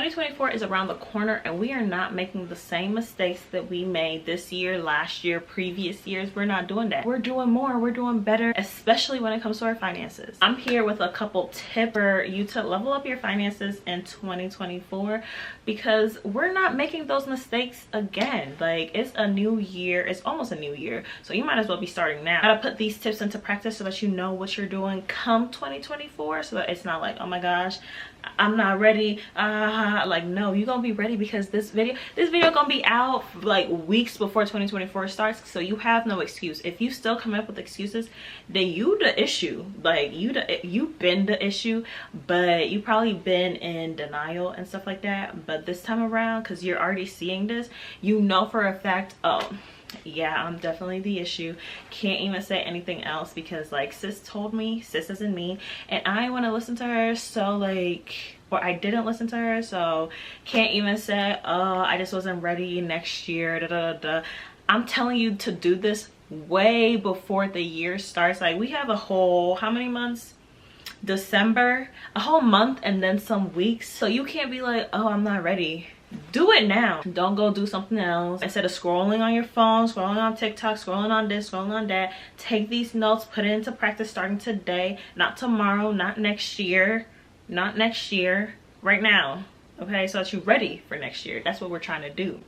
2024 is around the corner and we are not making the same mistakes that we made this year, last year, previous years. We're not doing that. We're doing more, we're doing better, especially when it comes to our finances. I'm here with a couple tips for you to level up your finances in 2024 because we're not making those mistakes again. Like, it's a new year, it's almost a new year, so you might as well be starting now. Gotta put these tips into practice so that you know what you're doing come 2024, so that it's not like, oh my gosh, I'm not ready. Like, no, you're gonna be ready because this video gonna be out like weeks before 2024 starts, so you have no excuse. If you still come up with excuses, then you the issue. Like, you've been the issue, but you probably been in denial and stuff like that. But this time around, because you're already seeing this, you know for a fact, oh yeah, I'm definitely the issue. Can't even say anything else because, like, sis told me, sis isn't me, and I want to listen to her, so like, or I didn't listen to her, so can't even say, oh, I just wasn't ready next year, da da da. I'm telling you to do this way before the year starts. Like, we have a whole, how many months? December, a whole month and then some weeks, so you can't be like, oh, I'm not ready. Do it now. Don't go do something else. Instead of scrolling on your phone, scrolling on TikTok, scrolling on this, scrolling on that, take these notes, put it into practice starting today, not tomorrow, not next year, not next year, right now. Okay, so that you're ready for next year. That's what we're trying to do.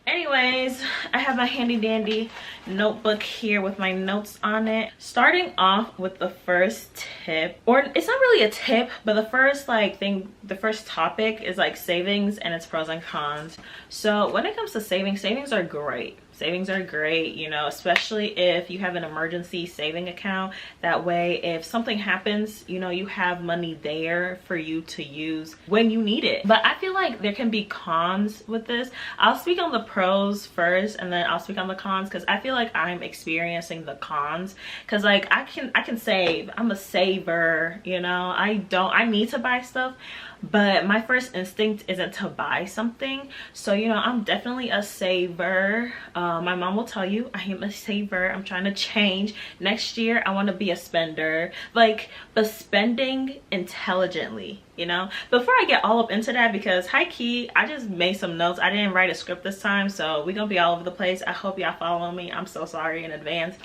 Anyways, I have my handy dandy notebook here with my notes on it. Starting off with the first tip, or it's not really a tip, but the first the first topic is like savings and its pros and cons. So when it comes to savings are great. Savings are great, you know, especially if you have an emergency saving account. That way, if something happens, you know, you have money there for you to use when you need it. But I feel like there can be cons with this. I'll speak on the pros first and then I'll speak on the cons, because I feel like I'm experiencing the cons. Because like, I can save. I'm a saver, you know. I need to buy stuff, but my first instinct isn't to buy something. So, you know, I'm definitely a saver. My mom will tell you I am a saver. I'm trying to change. Next year I want to be a spender, like, but spending intelligently, you know. Before I get all up into that, because high key I just made some notes. I didn't write a script this time, so we're gonna be all over the place. I hope y'all follow me. I'm so sorry in advance,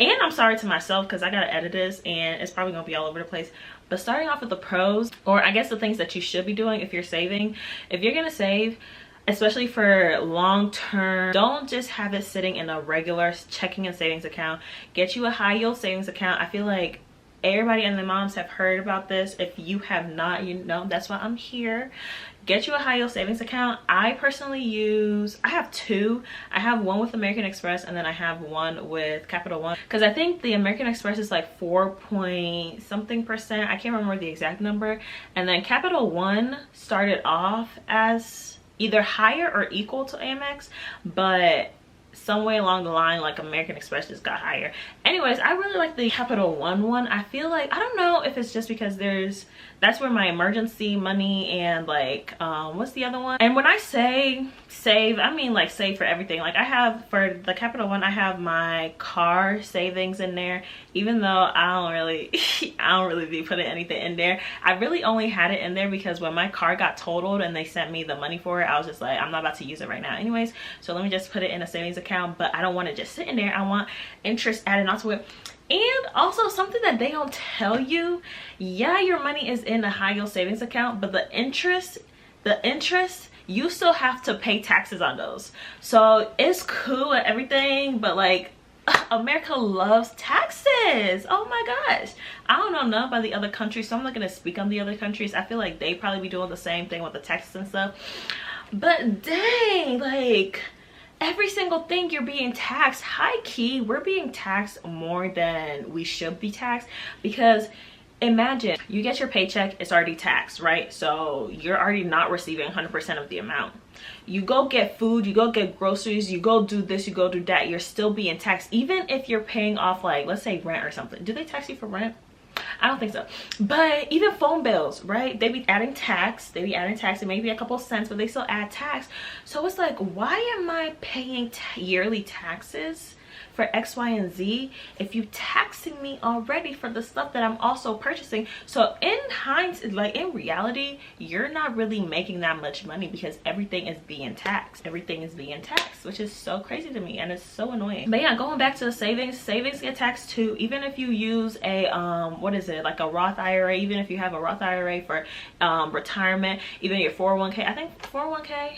and I'm sorry to myself because I gotta edit this and it's probably gonna be all over the place. But starting off with the pros, or I guess the things that you should be doing if you're saving. If you're gonna save, especially for long term, don't just have it sitting in a regular checking and savings account. Get you a high yield savings account. I feel like everybody and their moms have heard about this. If you have not, you know, that's why I'm here. Get you a high yield savings account. I personally I have two. I have one with American Express and then I have one with Capital One, because I think the American Express is like 4 point something%. I can't remember the exact number. And then Capital One started off as either higher or equal to Amex, but some way along the line, like, American Express just got higher. Anyways, I really like the Capital One. I feel like, I don't know if it's just because that's where my emergency money and like, what's the other one? And when I say save, I mean like save for everything. Like, I have, for the Capital One, I have my car savings in there, even though I don't really be putting anything in there. I really only had it in there because when my car got totaled and they sent me the money for it, I was just like, I'm not about to use it right now anyways, so let me just put it in a savings account. But I don't want to just sit in there. I want interest added onto it. And also, something that they don't tell you, yeah, your money is in a high yield savings account, but the interest, you still have to pay taxes on those. So it's cool and everything, but like, America loves taxes. Oh my gosh. I don't know enough about the other countries, so I'm not gonna speak on the other countries. I feel like they probably be doing the same thing with the taxes and stuff. But dang, like, every single thing you're being taxed. High key, we're being taxed more than we should be taxed, because imagine you get your paycheck, it's already taxed, right? So you're already not receiving 100% of the amount. You go get food, you go get groceries, you go do this, you go do that, you're still being taxed. Even if you're paying off, like, let's say rent or something. Do they tax you for rent? I don't think so. But even phone bills, right? They be adding tax. It may be a couple cents, but they still add tax. So it's like, why am I paying yearly taxes for X, Y, and Z if you taxing me already for the stuff that I'm also purchasing? So in hindsight, like in reality, you're not really making that much money because everything is being taxed. Everything is being taxed, which is so crazy to me and it's so annoying. But yeah, going back to the savings get taxed too. Even if you use a what is it, like a Roth IRA, even if you have a Roth IRA for retirement, even your 401k, I think 401k,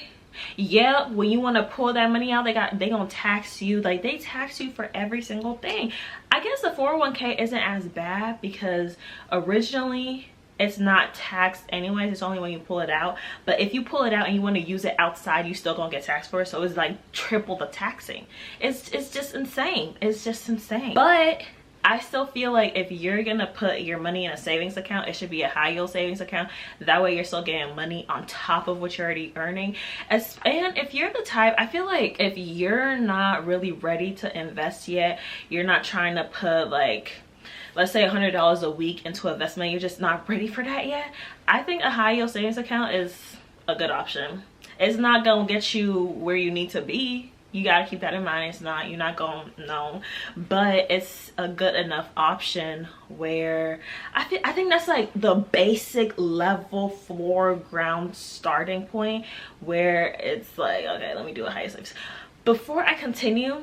yeah, when you want to pull that money out, they gonna tax you. Like they tax you for every single thing. I guess the 401k isn't as bad because originally it's not taxed anyways. It's only when you pull it out. But if you pull it out and you want to use it outside, you still gonna get taxed for it. So it's like triple the taxing. It's just insane. It's just insane. But I still feel like if you're gonna put your money in a savings account, it should be a high yield savings account. That way you're still getting money on top of what you're already earning. And if you're the type, I feel like if you're not really ready to invest yet, you're not trying to put like, let's say $100 a week into investment, you're just not ready for that yet, I think a high yield savings account is a good option. It's not gonna get you where you need to be. You gotta keep that in mind. It's not, you're not gonna know, but it's a good enough option where I think that's like the basic level foreground starting point where it's like, okay, let me do a high savings. Before I continue,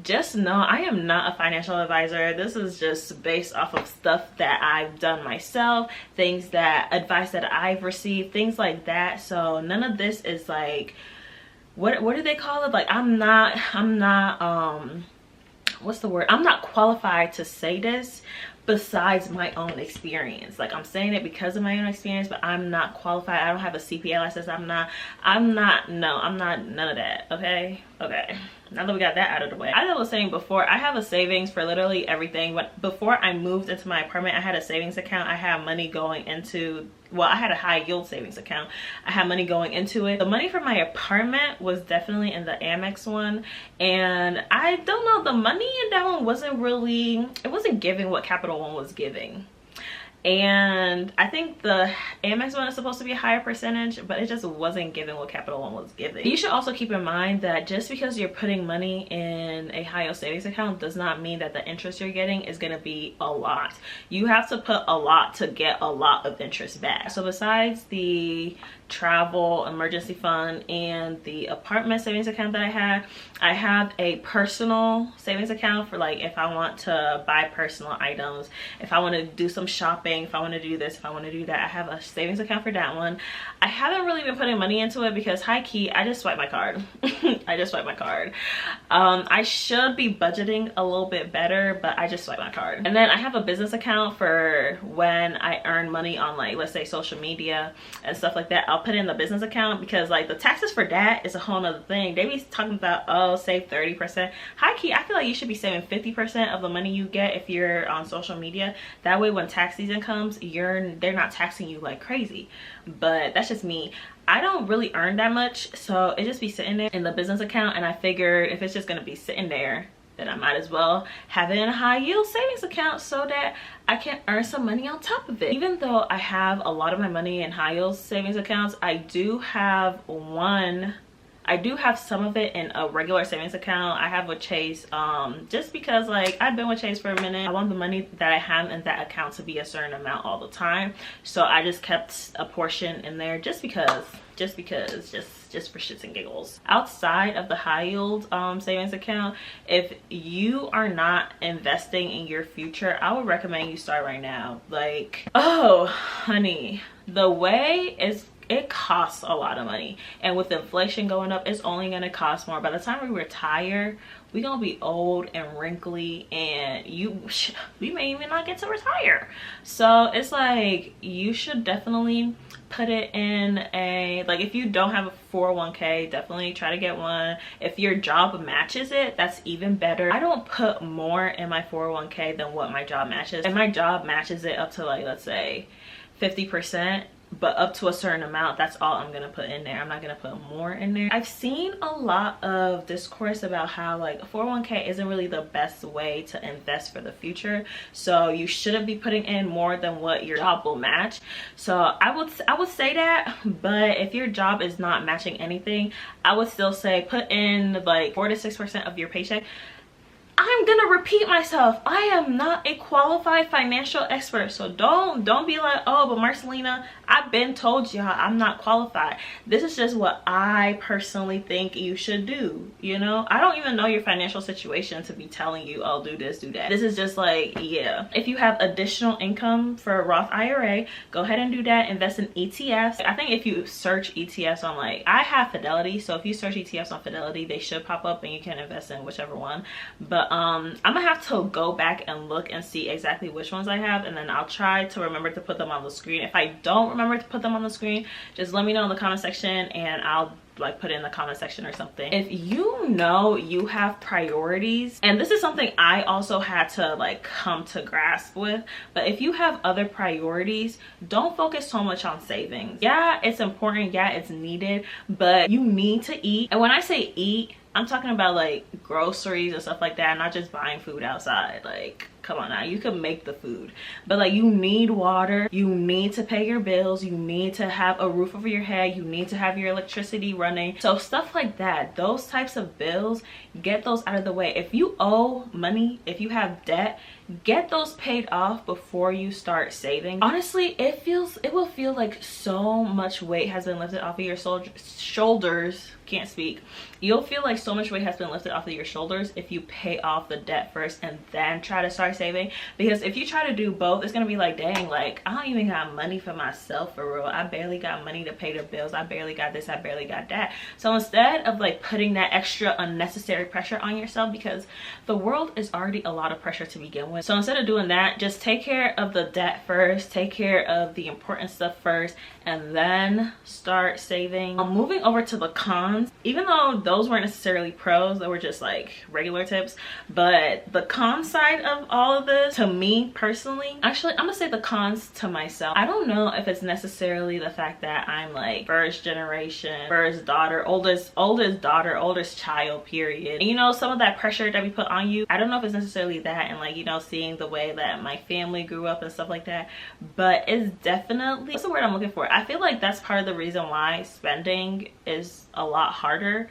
just know I am not a financial advisor. This is just based off of stuff that I've done myself, advice that I've received, things like that. So none of this is like, what do they call it? Like I'm not what's the word? I'm not qualified to say this besides my own experience. Like I'm saying it because of my own experience, but I'm not qualified. I don't have a CPA license. I'm not none of that. Okay. Now that we got that out of the way, as I was saying before, I have a savings for literally everything. But before I moved into my apartment, I had a savings account. I had money going into, well, I had a high yield savings account. I had money going into it. The money for my apartment was definitely in the Amex one, and I don't know, the money in that one wasn't really, it wasn't giving what Capital One was giving. And I think the Amex one is supposed to be a higher percentage, but it just wasn't giving what Capital One was giving. You should also keep in mind that just because you're putting money in a high yield savings account does not mean that the interest you're getting is going to be a lot. You have to put a lot to get a lot of interest back. So besides the travel emergency fund and the apartment savings account that I have a personal savings account for like if I want to buy personal items, if I want to do some shopping, if I want to do this, if I want to do that. I have a savings account for that one. I haven't really been putting money into it because high key I just swipe my card. I just swipe my card. I should be budgeting a little bit better, but I just swipe my card. And then I have a business account for when I earn money on, like, let's say social media and stuff like that. I'll put in the business account because like the taxes for that is a whole nother thing. They be talking about, oh, save 30%. High key, I feel like you should be saving 50% of the money you get if you're on social media. That way when tax season comes, they're not taxing you like crazy. But that's just me. I don't really earn that much, so it just be sitting there in the business account, and I figured if it's just gonna be sitting there, then I might as well have it in a high yield savings account so that I can earn some money on top of it. Even though I have a lot of my money in high yield savings accounts, I do have some of it in a regular savings account. I have with Chase just because like I've been with Chase for a minute. I want the money that I have in that account to be a certain amount all the time, so I just kept a portion in there just for shits and giggles. Outside of the high yield savings account, if you are not investing in your future, I would recommend you start right now. Like, oh honey, the way is, it costs a lot of money, and with inflation going up, it's only going to cost more. By the time we retire, we're gonna be old and wrinkly, and we may even not get to retire. So it's like you should definitely put it in a, like, if you don't have a 401k, definitely try to get one. If your job matches it, that's even better. I don't put more in my 401k than what my job matches, and my job matches it up to, like, let's say 50%, but up to a certain amount. That's all I'm gonna put in there. I'm not gonna put more in there. I've seen a lot of discourse about how like 401k isn't really the best way to invest for the future, so you shouldn't be putting in more than what your job will match. So I would say that, but if your job is not matching anything, I would still say put in like 4 to 6% of your paycheck. I'm gonna repeat myself. I am not a qualified financial expert, so don't be like, oh, but Marcelina, I've been told y'all I'm not qualified. This is just what I personally think you should do. You know, I don't even know your financial situation to be telling you, oh, do this, do that. This is just like, yeah, if you have additional income for a Roth IRA, go ahead and do that. Invest in ETFs. I think if you search ETFs on, like, I have Fidelity, so if you search ETFs on Fidelity, they should pop up and you can invest in whichever one. But I'm gonna have to go back and look and see exactly which ones I have, and then I'll try to remember to put them on the screen. If I don't remember to put them on the screen, just let me know in the comment section and I'll like put it in the comment section or something. If you know you have priorities, and this is something I also had to like come to grasp with, but if you have other priorities, don't focus so much on savings. Yeah, it's important, yeah, it's needed, but you need to eat. And when I say eat, I'm talking about like groceries and stuff like that, not just buying food outside. Like, come on now, you can make the food, but like, you need water, you need to pay your bills, you need to have a roof over your head, you need to have your electricity running. So stuff like that, those types of bills, get those out of the way. If you owe money, if you have debt, get those paid off before you start saving. Honestly, it will feel like so much weight has been lifted off of your shoulders. Can't speak. You'll feel like so much weight has been lifted off of your shoulders if you pay off the debt first and then try to start saving. Because if you try to do both, it's gonna be like, dang, like I don't even got money for myself for real. I barely got money to pay the bills. I barely got this, I barely got that. So instead of like putting that extra unnecessary pressure on yourself, because the world is already a lot of pressure to begin with, so instead of doing that, just take care of the debt first, take care of the important stuff first, and then start saving. Moving over to the cons, even though those weren't necessarily pros, they were just like regular tips, but the con side of all of this, to me personally, actually I'm gonna say the cons to myself. I don't know if it's necessarily the fact that I'm like first generation, first daughter, oldest daughter, oldest child, period. And you know, some of that pressure that we put on you, I don't know if it's necessarily that, and like, you know, seeing the way that my family grew up and stuff like that, but it's definitely, what's the word I'm looking for? I feel like that's part of the reason why spending is a lot harder.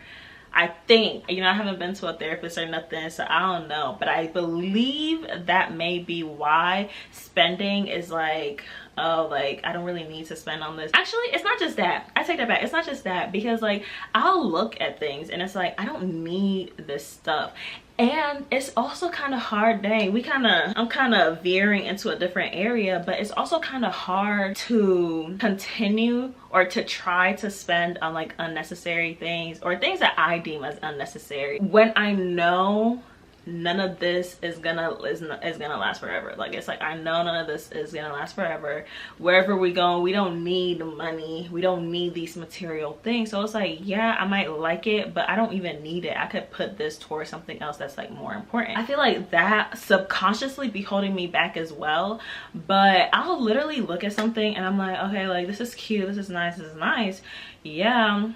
I think, you know, I haven't been to a therapist or nothing, so I don't know, but I believe that may be why spending is like, oh, like I don't really need to spend on this. Actually, it's not just that. I take that back. It's not just that, because like I'll look at things and it's like I don't need this stuff. And it's also kind of hard, dang, I'm kind of veering into a different area, but it's also kind of hard to continue or to try to spend on like unnecessary things or things that I deem as unnecessary when I know none of this is gonna last forever. Like, it's like I know none of this is gonna last forever. Wherever we go, we don't need money, we don't need these material things. So it's like, yeah, I might like it, but I don't even need it. I could put this towards something else that's like more important. I feel like that subconsciously be holding me back as well. But I'll literally look at something and I'm like, okay, like this is cute, this is nice, this is nice, yeah,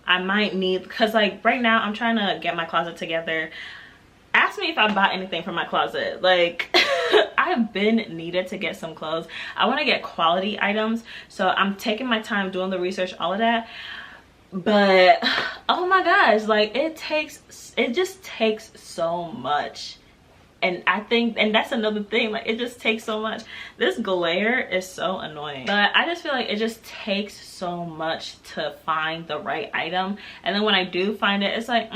I might need, because like right now I'm trying to get my closet together. Ask me if I bought anything from my closet. Like I've been needed to get some clothes. I want to get quality items, so I'm taking my time doing the research, all of that. But oh my gosh, like it just takes so much. And I think, and that's another thing, like it just takes so much. This glare is so annoying, but I just feel like it just takes so much to find the right item. And then when I do find it, it's like,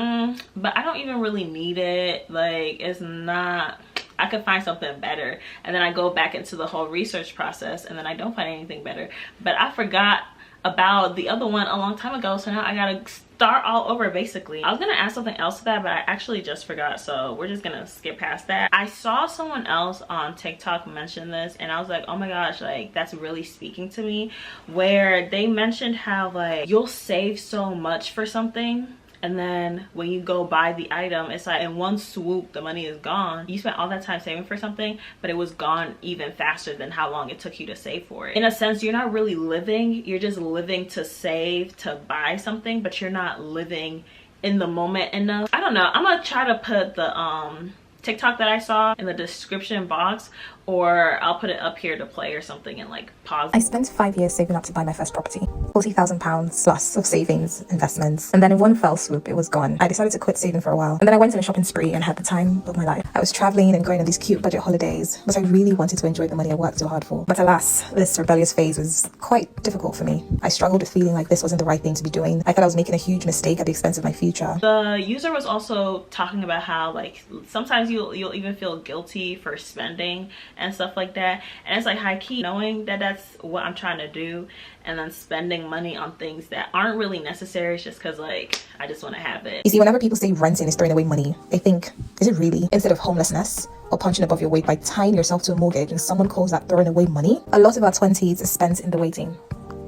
but I don't even really need it. Like, it's not, I could find something better. And then I go back into the whole research process and then I don't find anything better. But I forgot about the other one a long time ago, so now I gotta start all over basically. I was gonna add something else to that, but I actually just forgot, so we're just gonna skip past that. I saw someone else on TikTok mention this and I was like, oh my gosh, like that's really speaking to me, where they mentioned how like you'll save so much for something and then when you go buy the item, it's like in one swoop the money is gone. You spent all that time saving for something, but it was gone even faster than how long it took you to save for it. In a sense, you're not really living, you're just living to save to buy something, but you're not living in the moment enough. I don't know, I'm gonna try to put the TikTok that I saw in the description box, or I'll put it up here to play or something and like pause. I spent 5 years saving up to buy my first property, £40,000 plus of savings, investments, and then in one fell swoop, it was gone. I decided to quit saving for a while, and then I went on a shopping spree and had the time of my life. I was traveling and going on these cute budget holidays, but I really wanted to enjoy the money I worked so hard for. But alas, this rebellious phase was quite difficult for me. I struggled with feeling like this wasn't the right thing to be doing. I thought I was making a huge mistake at the expense of my future. The user was also talking about how like sometimes you'll even feel guilty for spending and stuff like that, and it's like high key knowing that that's what I'm trying to do and then spending money on things that aren't really necessary just because like I just want to have it. You see, whenever people say renting is throwing away money, they think, is it really? Instead of homelessness or punching above your weight by tying yourself to a mortgage, and someone calls that throwing away money. A lot of our 20s is spent in the waiting.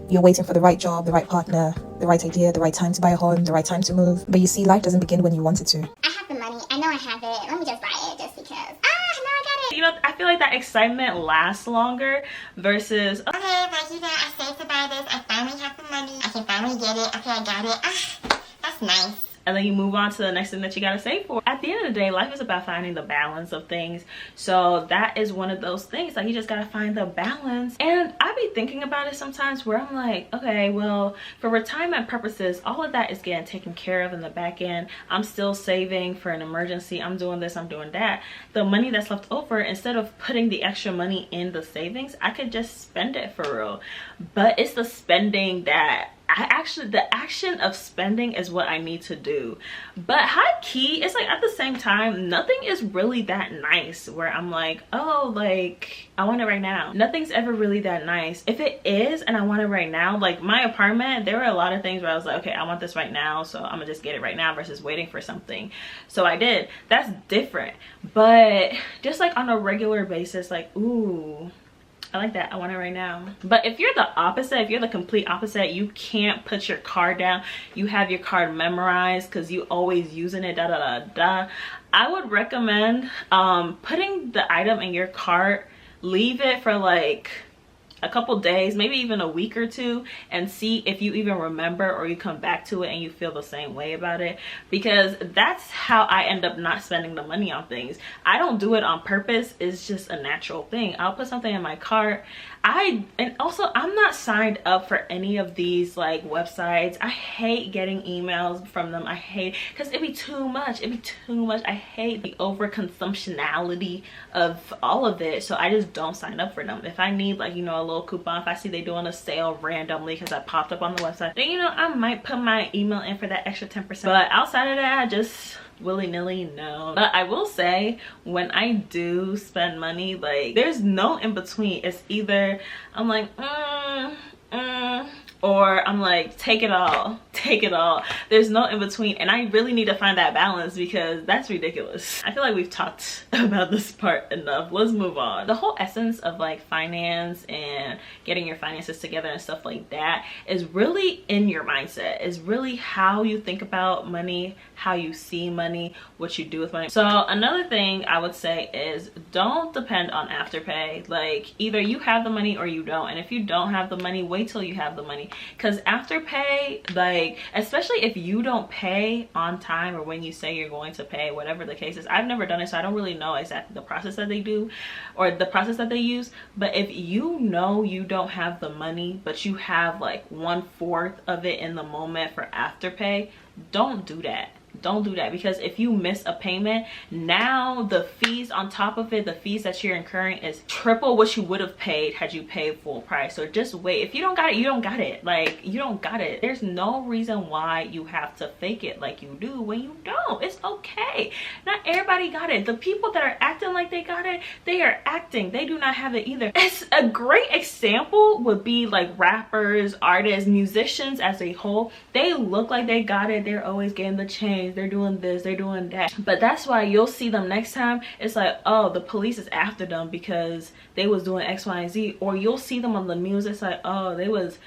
You're waiting for the right job, the right partner, the right idea, the right time to buy a home, the right time to move. But you see, life doesn't begin when you want it to. I have the money. I know I have it. Let me just buy it just because. I know I got it. You know, I feel like that excitement lasts longer versus, Okay, but you know, I saved to buy this. I finally have the money. I can finally get it. Okay, I got it. That's nice. and then you move on to the next thing that you got to save for. At the end of the day, life is about finding the balance of things. So that is one of those things, like you just got to find the balance. And I be thinking about it sometimes where I'm like, okay, well, for retirement purposes, all of that is getting taken care of in the back end. I'm still saving for an emergency. I'm doing this, I'm doing that. The money that's left over, instead of putting the extra money in the savings, I could just spend it for real. But it's the spending that the action of spending is what I need to do. But high key, it's like at the same time, nothing is really that nice where I'm like, oh, like I want it right now. Nothing's ever really that nice. If it is and I want it right now, like my apartment, there were a lot of things where I was like, okay, I want this right now, so I'm gonna just get it right now versus waiting for something. So I did. That's different. But just like on a regular basis, like, ooh, I like that, I want it right now. But if you're the opposite, if you're the complete opposite, you can't put your card down, you have your card memorized because you always using it, I would recommend putting the item in your cart, leave it for like a couple days, maybe even a week or two, and see if you even remember or you come back to it and you feel the same way about it. Because that's how I end up not spending the money on things. I don't do it on purpose, it's just a natural thing. I'll put something in my cart. And also I'm not signed up for any of these like websites. I hate getting emails from them. I hate, because it'd be too much. I hate the overconsumptionality of all of it, so I just don't sign up for them. If I need, like, you know, a little coupon, if I see they doing a sale randomly because I popped up on the website, then, you know, I might put my email in for that extra 10%. But outside of that, I just willy-nilly, no. But I will say, when I do spend money, like, there's no in between. It's either I'm like or I'm like, take it all. There's no in between, and I really need to find that balance because that's ridiculous. I feel like we've talked about this part enough. Let's move on. The whole essence of like finance and getting your finances together and stuff like that is really in your mindset. Is really how you think about money, how you see money, what you do with money. So another thing I would say is, don't depend on afterpay. Like, either you have the money or you don't, and if you don't have the money, wait till you have the money. Because afterpay, like, especially if you don't pay on time or when you say you're going to pay, whatever the case is, I've never done it, so I don't really know exactly the process that they do or the process that they use. But if you know you don't have the money, but you have like 1/4 of it in the moment for afterpay, don't do that. Don't do that, because if you miss a payment, now the fees on top of it, the fees that you're incurring is triple what you would have paid had you paid full price. So just wait. If you don't got it, you don't got it. Like, you don't got it. There's no reason why you have to fake it like you do when you don't. It's okay. Not everybody got it. The people that are acting like they got it, they are acting. They do not have it either. It's a great example would be like rappers, artists, musicians as a whole. They look like they got it. They're always getting the change. They're doing this, they're doing that. But that's why you'll see them next time. It's like, oh, the police is after them because they was doing X, Y, and Z. Or you'll see them on the news. It's like, oh, they was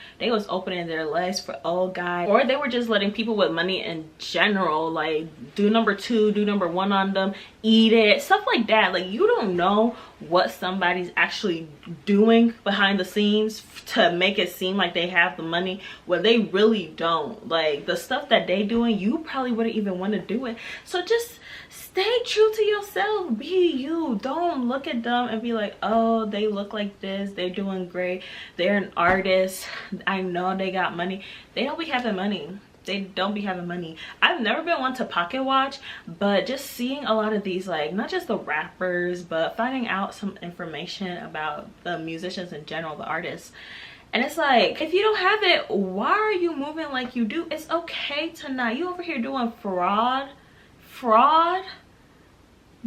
opening their legs for old guys. Or they were just letting people with money in general, like, do number 2, do number 1 on them, eat it, stuff like that. Like, you don't know what somebody's actually doing behind the scenes to make it seem like they have the money when they really don't. Like, the stuff that they doing, you probably wouldn't even want to do it. So just Stay true to yourself. Be you. Don't look at them and be like, oh, they look like this, they're doing great, they're an artist, I know they got money. They don't be having money. They don't be having money. I've never been one to pocket watch, but just seeing a lot of these, like, not just the rappers, but finding out some information about the musicians in general, the artists. And it's like, if you don't have it, why are you moving like you do? It's okay to not. You over here doing fraud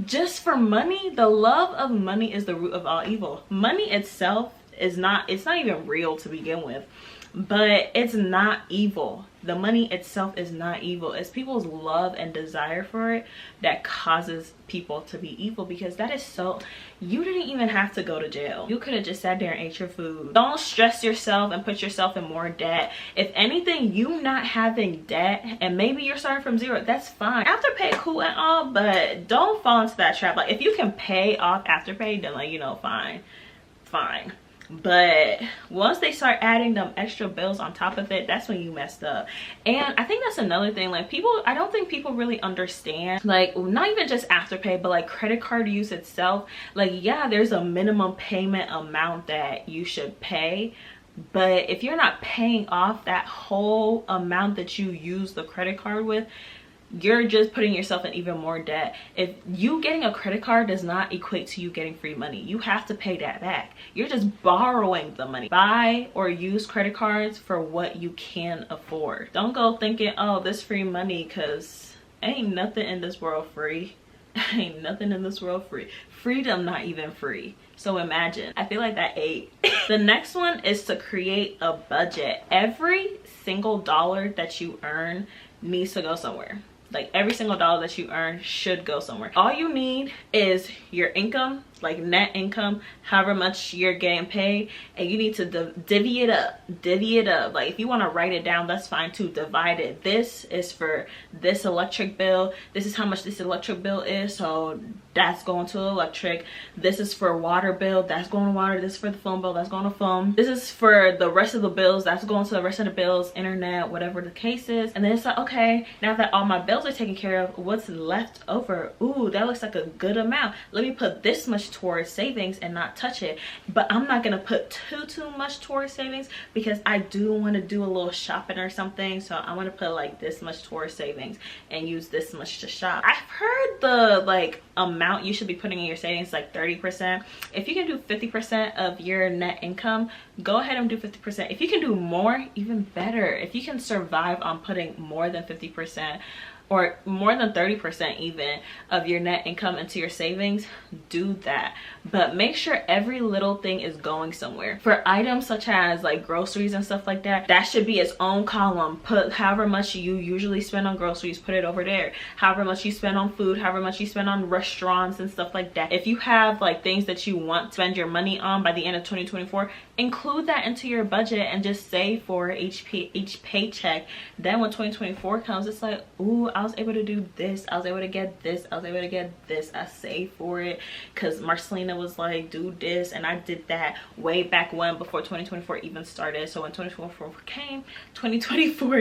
just for money. The love of money is the root of all evil. Money itself is not, it's not even real to begin with, but it's not evil. The money itself is not evil. It's people's love and desire for it that causes people to be evil, because that is so, you didn't even have to go to jail. You could have just sat there and ate your food. Don't stress yourself and put yourself in more debt. If anything, you not having debt, and maybe you're starting from zero, that's fine. Afterpay cool and all, but don't fall into that trap. Like, if you can pay off Afterpay, then, like, you know, fine. But once they start adding them extra bills on top of it, that's when you messed up. And I think that's another thing, like, people, I don't think people really understand, like, not even just Afterpay, but like credit card use itself. Like, yeah, there's a minimum payment amount that you should pay, but if you're not paying off that whole amount that you use the credit card with, you're just putting yourself in even more debt. If you getting a credit card does not equate to you getting free money, you have to pay that back. You're just borrowing the money. Buy or use credit cards for what you can afford. Don't go thinking, oh, this free money, because ain't nothing in this world free. Ain't nothing in this world free. Freedom not even free. So imagine. I feel like that ate. The next one is to create a budget. Every single dollar that you earn needs to go somewhere. Like, every single dollar that you earn should go somewhere. All you need is your income, like net income, however much you're getting paid, and you need to divvy it up. Like, if you want to write it down, that's fine too. Divide it. This is for this electric bill. This is how much this electric bill is, so that's going to electric. This is for water bill, that's going to water. This is for the phone bill, that's going to phone. This is for the rest of the bills, that's going to the rest of the bills, internet, whatever the case is. And then it's like, okay, now that all my bills are taken care of, what's left over? Ooh, that looks like a good amount. Let me put this much towards savings and not touch it. But I'm not gonna put too much towards savings, because I do want to do a little shopping or something. So I want to put like this much towards savings and use this much to shop. I've heard the like amount you should be putting in your savings, like 30%. If you can do 50% of your net income, go ahead and do 50%. If you can do more, even better. If you can survive on putting more than 50% or more than 30% even of your net income into your savings, do that. But make sure every little thing is going somewhere. For items such as like groceries and stuff like that, that should be its own column. Put however much you usually spend on groceries, put it over there. However much you spend on food, however much you spend on restaurants and stuff like that. If you have like things that you want to spend your money on by the end of 2024, include that into your budget and just save for each paycheck. Then when 2024 comes, it's like, ooh, I was able to do this, I was able to get this, I was able to get this. I saved for it because Marcelina was like, do this, and I did that way back when, before 2024 even started. So when 2024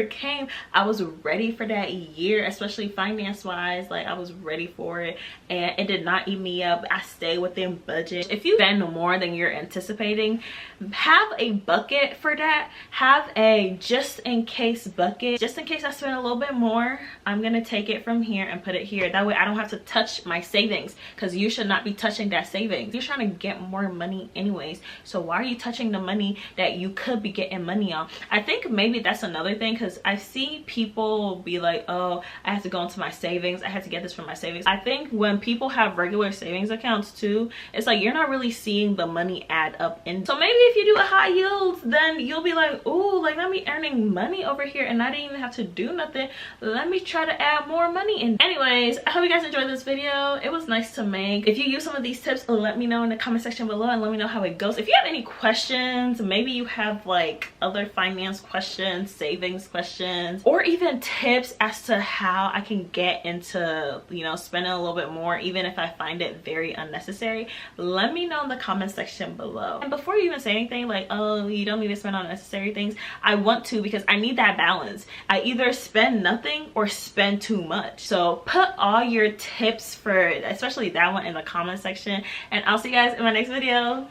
came, I was ready for that year, especially finance wise. Like, I was ready for it, and it did not eat me up. I stayed within budget. If you spend more than you're anticipating, have a bucket for that. Have a just in case bucket. Just in case I spend a little bit more, I'm gonna take it from here and put it here. That way I don't have to touch my savings, because you should not be touching that savings. You're trying to get more money anyways, so why are you touching the money that you could be getting money on? I think maybe that's another thing, because I see people be like, oh, I have to go into my savings, I have to get this from my savings. I think when people have regular savings accounts too, it's like you're not really seeing the money add up. And so maybe if you do a high yield, then you'll be like, ooh, like, let me earning money over here and I didn't even have to do nothing. Let me try to add more money in. Anyways, I hope you guys enjoyed this video. It was nice to make. If you use some of these tips, let me know in the comment section below and let me know how it goes. If you have any questions, maybe you have like other finance questions, savings questions, or even tips as to how I can get into, you know, spending a little bit more, even if I find it very unnecessary, let me know in the comment section below. And before you even say anything like, oh, you don't need to spend on unnecessary things, I want to, because I need that balance. I either spend nothing or spend spend too much. So put all your tips for especially that one in the comment section, and I'll see you guys in my next video.